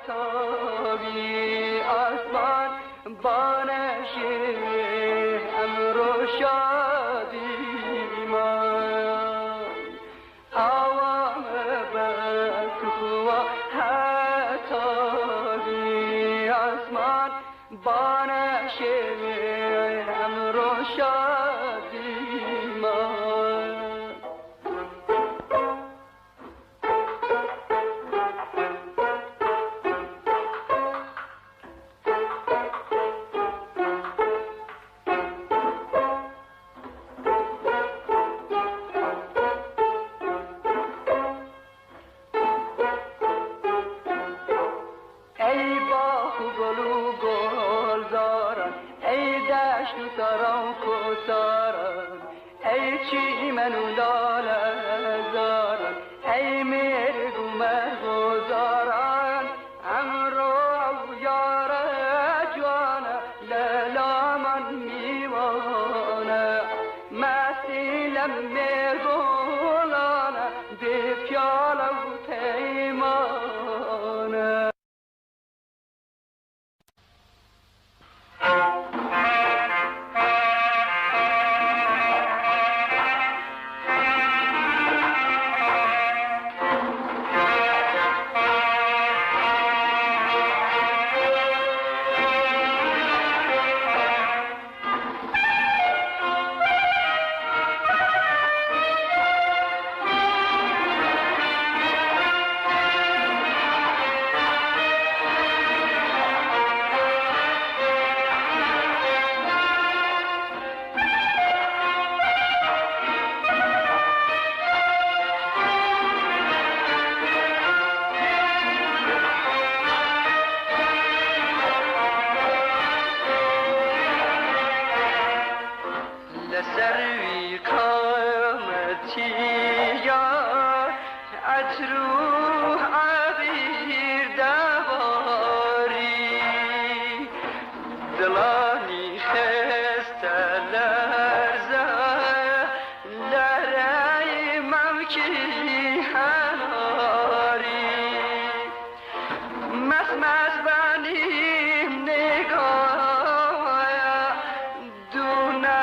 تابی آسمان بانشی امر و شادی من عوام بسخوا تابی آسمان بانشی امر و شادی من ای چی منو لاله زارن ای مرگو مرگو زارن امرو یار جوانه لیلا من میوانه مسیلم مرگو لانه به پیاله و پیمانه لسروی کامتی یا اترو عبیر دواری دلانی خسته لرزه لرای ممکی هناری مسمز بنیم نگاه دونه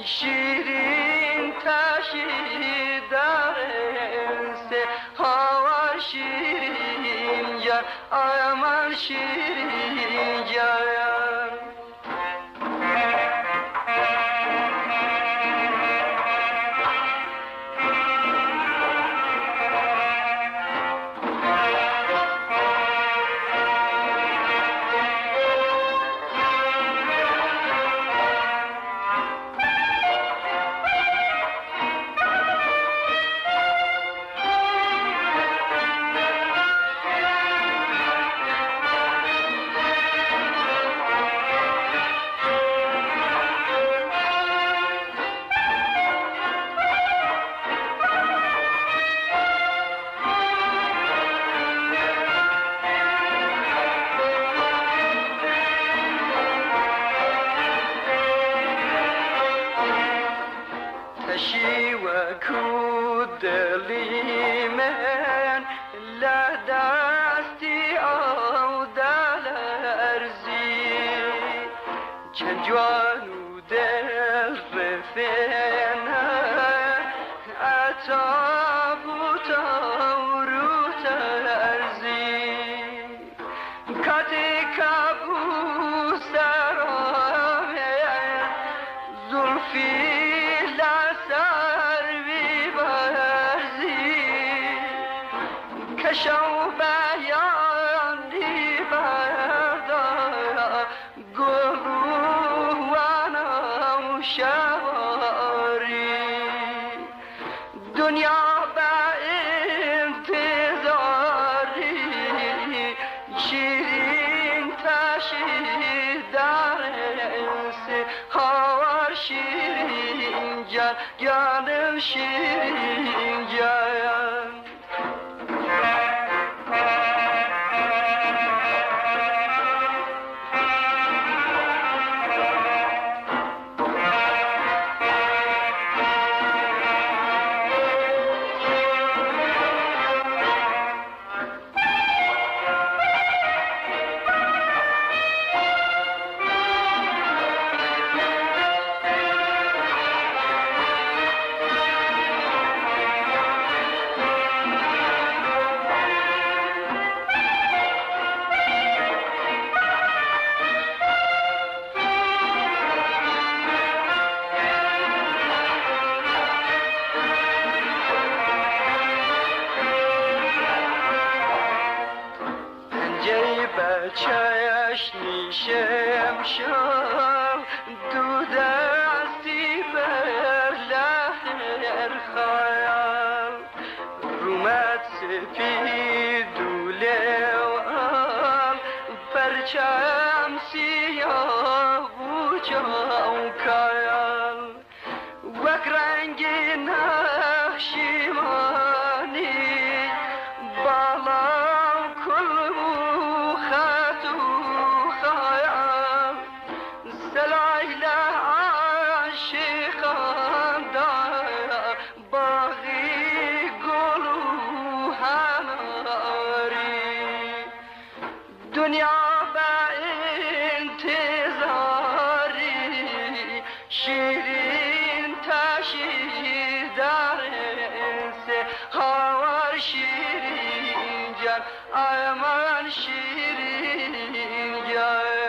شیرین تاشی دارسته هوا شیرین یار آمان شیرین یار تشی و کودلی من لدستی او دل ارزی چند جوان و دل رفنه اتاب و تورو ترزی کتی کبو سرامه زلفی کشو بیانی بردارا گلوانا و شواری دنیا به انتظاری شیرین تشی درس هوا شیرین گل گل شیرین گل بچهش نیشم شد دو دستی بر لحر خیال رومت سپید دوله و پرچم سیاه و چوکال وک رنگ نقشیمانی بالا دنیا به انتظاری شیرین تشی در انسه هوار شیرین جان آمان شیرین جان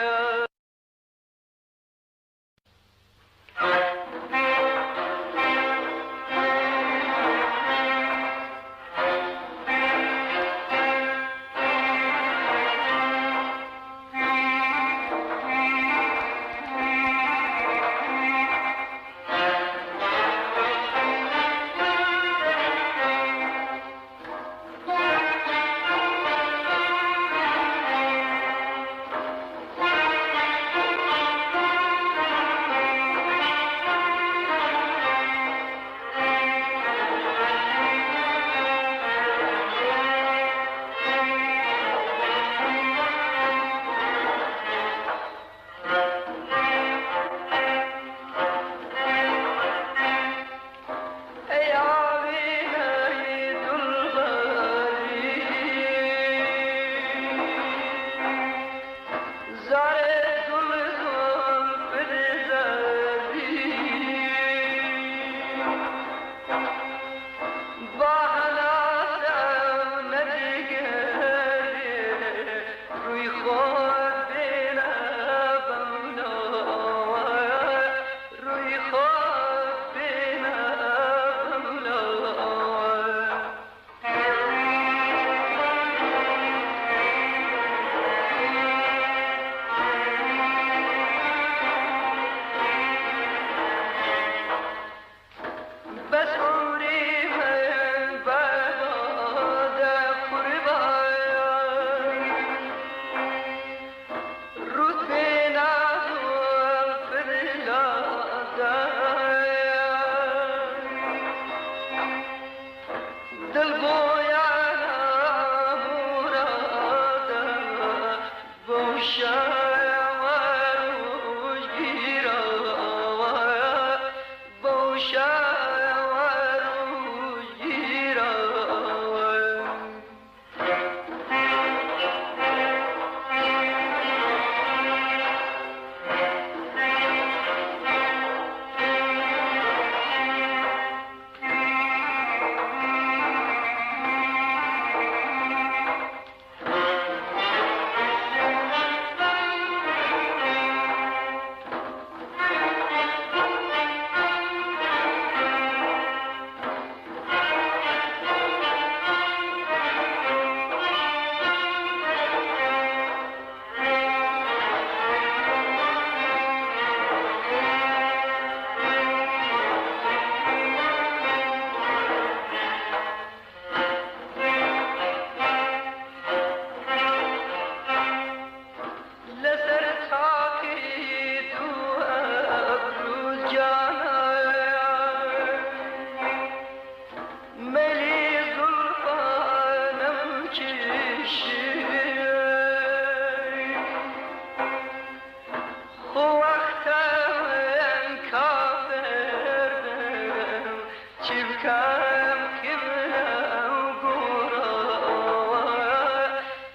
چیکم که بلم گورا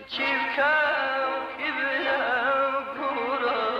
چیکم که بلم گورا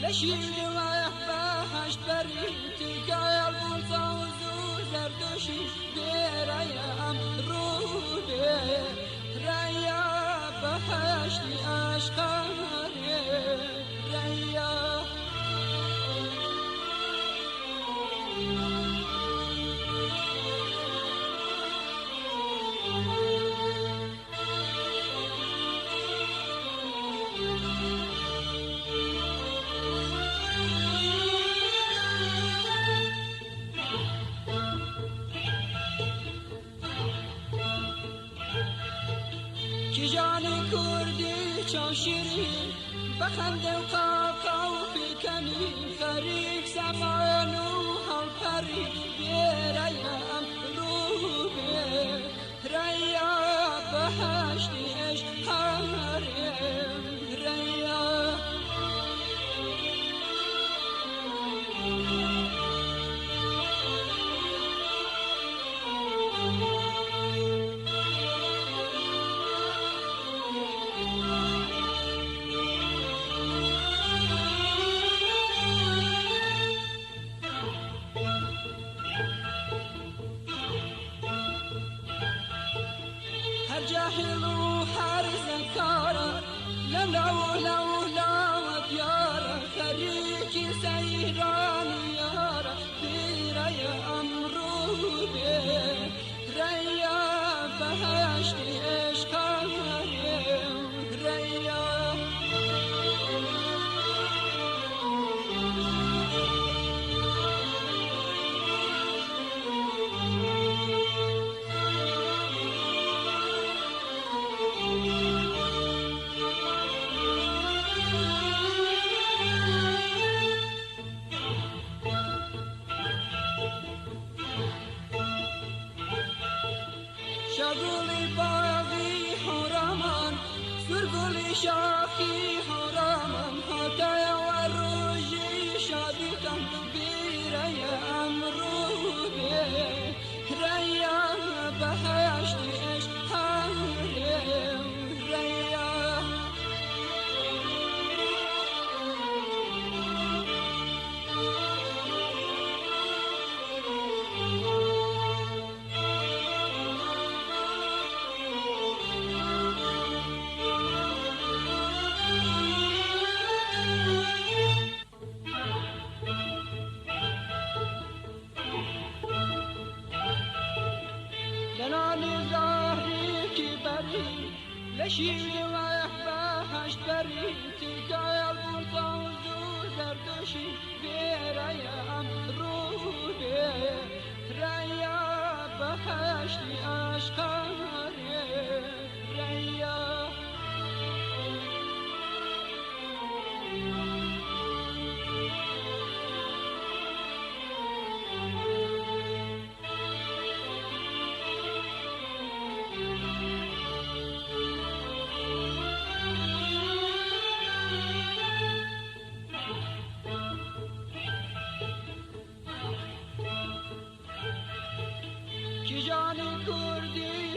لشید بهشت بری تکایل بونسا و زور زردوشی برایم رو به ریا بهشتی عشقاری ریا جانی کردی چون شیرین بخنده و قاقا و بکنی خریک زمان و حال پری برایم رو به ریا بهشتی عشقاریم ریا جاهل وحار زنكارة لو ديارة خريجي سيران يارة بريا أمرو ريا بهشتي عشقاري ريا شغلی باغی حرامان سرگلی شاخی حرامان هدای و روژی شادی کن بیرای امرو ریا بهشتی عشقاری ریا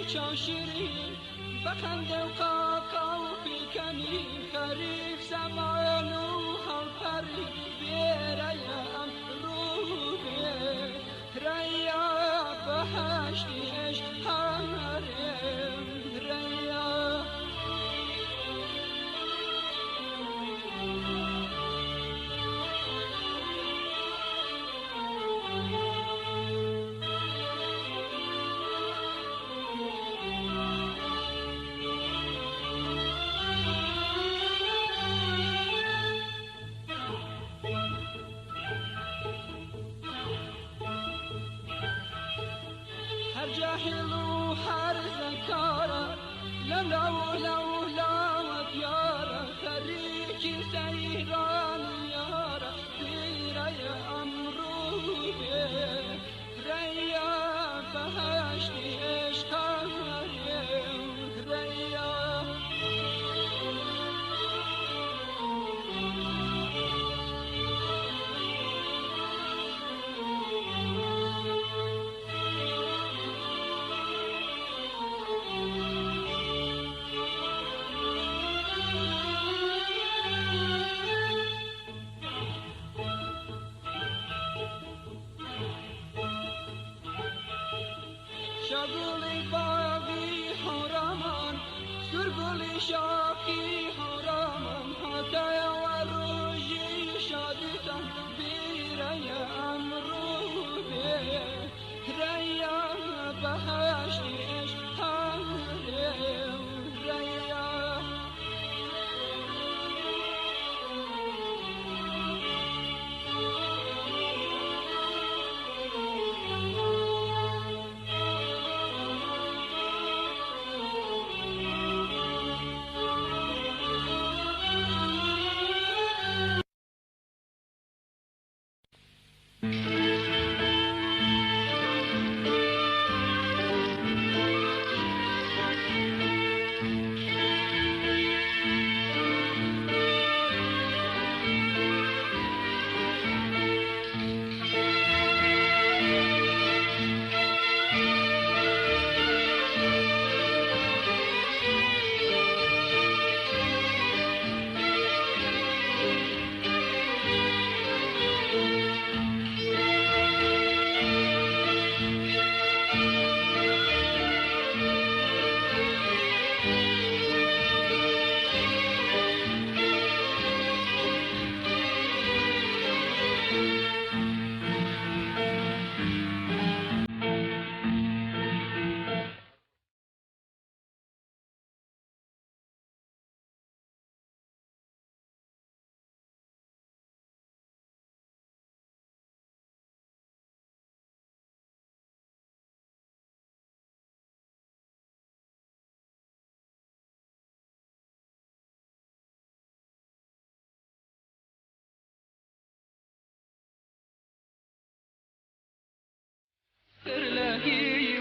شیرین بخنده و قاقا و پیکنی خریف زمان و حال پری بیرایم رو ریا بهشتی عشق همرم ریا جاهل وحر ذكارة لو وديارة خريجي سيران يارة بيرا يا أمرو ريا فهشتي عشقا ريا شغلی باقی حرامان سرگلی شاکی حرامان حتی و روزی شادیتان بیرای امرو ریا بهشتی عشق ریا إلهي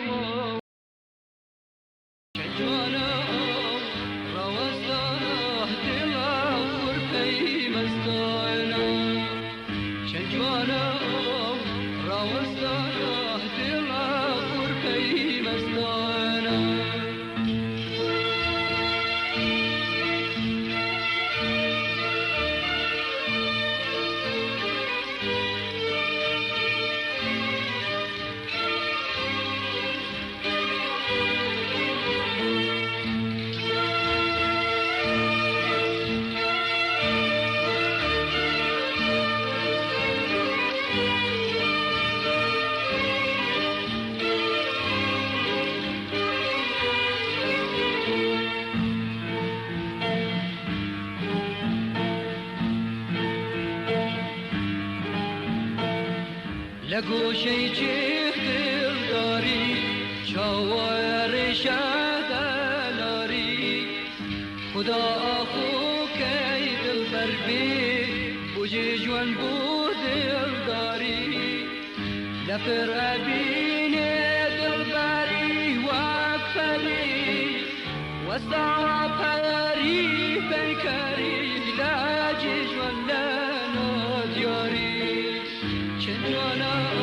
وشجوانا روزانا دلا خرقي مستانا شجوانا روزانا دلا خرقي مستانا لگوشی چیخ دل داری چاور شدلاری خدا آخو کی دل بر بی بوجی جوان بو دل داری لفر ابین دل بری وقفلی وسط پری پیکری لاجی جوان لنا دیاری چندوانا